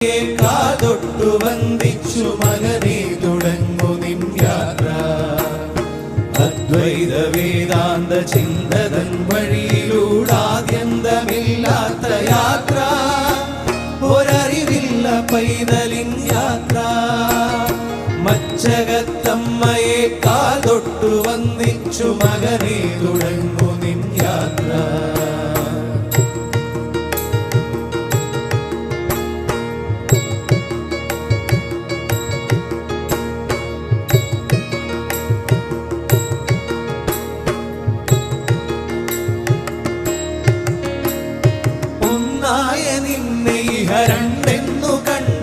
കാതൊട്ടു വന്ദിച്ചു മകനെ തുടങ്ങു നിൻ യാത്ര. അദ്വൈത വേദാന്ത ചിന്തതൻ വഴിയിലൂടാദ്യന്തമില്ലാത്ത യാത്ര. ഒരറിവില്ല പൈതലിൻ യാത്ര. മച്ചകത്തമ്മയെ കാതൊട്ടു വന്ദിച്ചു മകനെ തുടങ്ങു നിൻ യാത്ര. നിന്നെ ഇഹ രണ്ടെന്നു കണ്ട